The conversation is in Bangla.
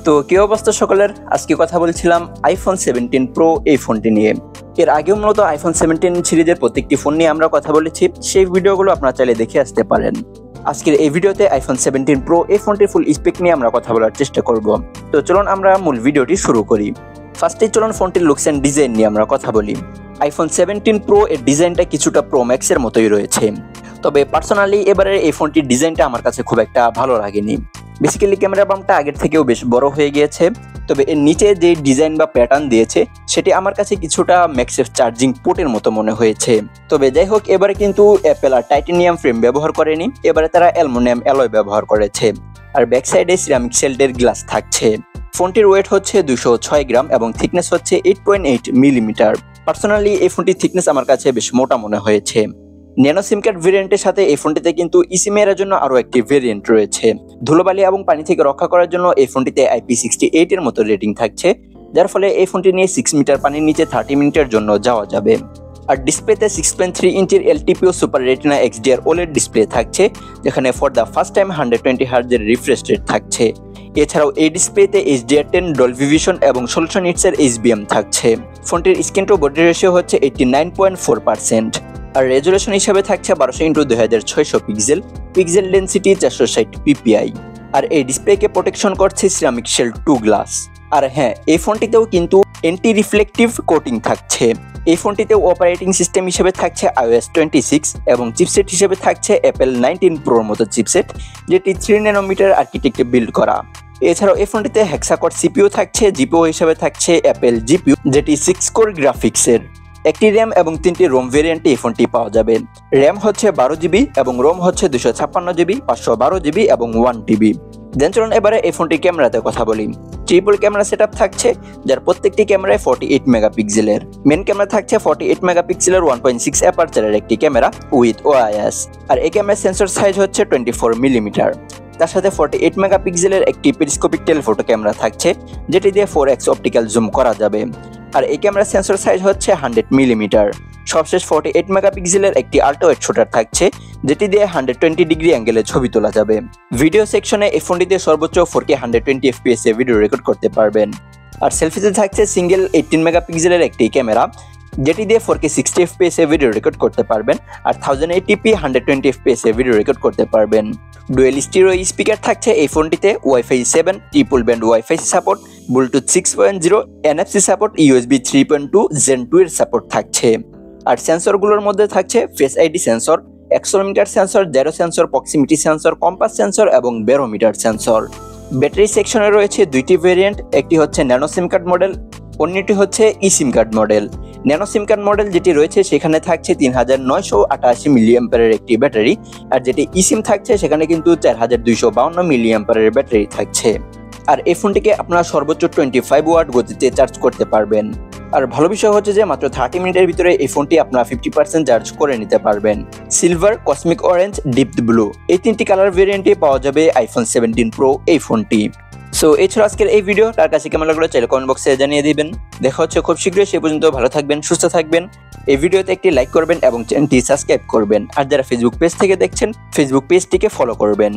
তো কি অবস্থা সকলের, আজকে কথা বলছিলাম আইফোন 17 প্রো এই ফোনটি নিয়ে। এর আগেও মূলত আইফোন 17 সিরিজের প্রত্যেকটি ফোন নিয়ে আমরা কথা বলেছি, সেই ভিডিওগুলো আপনারা চাইলে দেখে আসতে পারেন। আজকের এই ভিডিওতে আইফোন 17 প্রো এই ফোনটির ফুল স্পেক নিয়ে আমরা কথা বলার চেষ্টা করব। তো চলুন আমরা মূল ভিডিওটি শুরু করি। ফার্স্টে চলুন ফোনটির লুকস এন্ড ডিজাইন নিয়ে আমরা কথা বলি। আইফোন 17 প্রো এর ডিজাইনটা কিছুটা প্রো ম্যাক্সের মতোই রয়েছে, তবে পার্সোনালি এবারে এই ফোনটির ডিজাইনটা আমার কাছে খুব একটা ভালো লাগেনি। বেসিক্যালি ক্যামেরা বাম্পটা আগের থেকেও বেশ বড় হয়ে গিয়েছে, তবে এর নিচে যে ডিজাইন বা প্যাটার্ন দিয়েছে সেটি আমার কাছে কিছুটা ম্যাক্সেফ চার্জিং পোর্টের মতো মনে হয়েছে। তবে যাই হোক, এবারে কিন্তু অ্যাপেল আর টাইটানিয়াম ফ্রেম ব্যবহার করেনি, এবারে তারা অ্যালুমিনিয়াম অ্যালয় ব্যবহার করেছে। আর ব্যাক সাইডে সিরামিক শেল্ডের গ্লাস থাকছে। ফোনটির ওয়েট হচ্ছে 206 গ্রাম এবং থিকনেস হচ্ছে 8.8 মিলিমিটার। পার্সোনালি এই ফোনটির থিকনেস আমার কাছে বেশ মোটা মনে হয়েছে। ন্যানো সিম কার্ড ভেরিয়েন্টের সাথে এই ফোনটিতে কিন্তু ইসিমের জন্য আরও একটি ভেরিয়েন্ট রয়েছে। ধুলোবালি এবং পানি থেকে রক্ষা করার জন্য এই ফোনটিতে IP68 এর মতো রেটিং থাকছে, যার ফলে এই ফোনটি নিয়ে 6 মিটার পানির নিচে 30 মিনিটের জন্য যাওয়া যাবে। আর ডিসপ্লেতে 6.3 ইঞ্চির LTPO super retina XDR OLED display থাকছে, যেখানে ফর দ্য ফার্স্ট টাইম 120 হার্টজের রিফ্রেশ রেট থাকছে। এছাড়াও এই ডিসপ্লেতে HDR10 ডলবি ভিশন এবং 1600 নিটসের HBM থাকছে। ফোনটির স্ক্রিন টু বডি রেশিও হচ্ছে 89.4%। আর রেজুলেশন হিসাবে থাকছে 1200x2600 pixel, pixel density 460 ppi। আর এই ডিসপ্লেকে প্রোটেকশন করছে সিরামিক শেল্ড 2 গ্লাস। আর হ্যাঁ, এই ফোনটিতেও কিন্তু অ্যান্টি রিফ্লেকটিভ কোটিং থাকছে। এই ফোনটিতেও অপারেটিং সিস্টেম হিসেবে থাকছে iOS 26 এবং চিপসেট হিসেবে থাকছে অ্যাপেল 19 প্রোর মতো চিপসেট, যেটি 3 ন্যানোমিটার আর্কিটেক্টে বিল্ড করা। এছাড়াও এই ফোনটিতে হেক্সাকোর সিপিইউ থাকছে, জিপিইউ হিসেবে থাকছে অ্যাপেল জিপিইউ, যেটি 6 কোর গ্রাফিক্সের। একটি র্যাম এবং 3টি রোম ভেরিয়েন্টে এই ফোনটি পাওয়া যাবে। র্যাম হচ্ছে 12GB এবং রোম হচ্ছে 256GB, 512GB এবং 1TB। দেন চলুন এবারে এই ফোনটির ক্যামেরাতে কথা বলি। ট্রিপল ক্যামেরা সেটআপ থাকছে, যার প্রত্যেকটি ক্যামেরায় 48 মেগাপিক্সেলের। মেন ক্যামেরা থাকছে 48 মেগাপিক্সেলের 1.6 অ্যাপারচারের একটি ক্যামেরা উইথ OIS। আর এই ক্যামেরার সেন্সর সাইজ হচ্ছে 24 মিলিমিটার। তার সাথে 48 মেগাপিক্সেলের একটি পেরিস্কোপিক টেলিফোটো ক্যামেরা থাকছে, যেটি দিয়ে 4x অপটিক্যাল জুম করা যাবে। আর এই ক্যামেরার সেন্সর সাইজ হচ্ছে 100 মিলিমিটার। সবশেষ 48 মেগাপিক্সেলের একটি আল্ট্রা ওয়াইড শুটার থাকছে, যেটি দিয়ে 120 ডিগ্রি অ্যাঙ্গেলে ছবি তোলা যাবে। ভিডিও সেকশনে এই ফোনটিতে সর্বোচ্চ 4K 120 FPS এ ভিডিও রেকর্ড করতে পারবেন। আর সেলফিতে থাকছে সিঙ্গেল 18 মেগাপিক্সেলের একটি ক্যামেরা, যেটি দিয়ে 4K 60 FPS এ ভিডিও রেকর্ড করতে পারবেন। আর 1080p 120 FPS এ ভিডিও রেকর্ড করতে পারবেন। ডুয়েল স্টিরিও স্পিকার থাকছে এই ফোনটিতে, WiFi 7, triple band WiFi support, Bluetooth 6.0, NFC support, USB 3.2 Gen 2 এর সাপোর্ট থাকছে। আর সেন্সরগুলোর মধ্যে থাকছে face ID sensor, accelerometer sensor, zero sensor, proximity sensor, compass sensor এবং ব্যারোমিটার সেন্সর। ব্যাটারি সেকশনে রয়েছে দুইটি ভেরিয়েন্ট, একটি হচ্ছে ন্যানো সিম কার্ড মডেল, অন্যটি হচ্ছে e SIM card model. Nano SIM card model যেটি রয়েছে সেখানে থাকছে 3988 মিলিঅ্যাম্পিয়ারের একটি ব্যাটারি, আর যেটি ই সিম থাকছে সেখানে কিন্তু 4252 মিলিঅ্যাম্পিয়ারের ব্যাটারি থাকছে। আর এই ফোনটিকে আপনারা সর্বোচ্চ 25 ওয়াট গতিতে চার্জ করতে পারবেন। আর ভালো বিষয় হচ্ছে যে মাত্র 30 মিনিটের ভিতরে এই ফোনটি আপনারা 50% চার্জ করে নিতে পারবেন। Silver, cosmic orange, deep blue এই 3টি কালার ভেরিয়েন্টে পাওয়া যাবে আইফোন 17 প্রো এই ফোনটি। সো এই ছিল আজকের এই ভিডিও। তার কাছে কেমন লাগলো চাইলে কমেন্ট বক্সে জানিয়ে দিবেন। দেখা হচ্ছে খুব শীঘ্রই, সে পর্যন্ত ভালো থাকবেন, সুস্থ থাকবেন। এই ভিডিওতে একটি লাইক করবেন এবং চ্যানেলটি সাবস্ক্রাইব করবেন। আর যারা ফেসবুক পেজ থেকে দেখছেন, ফেসবুক পেজটিকে ফলো করবেন।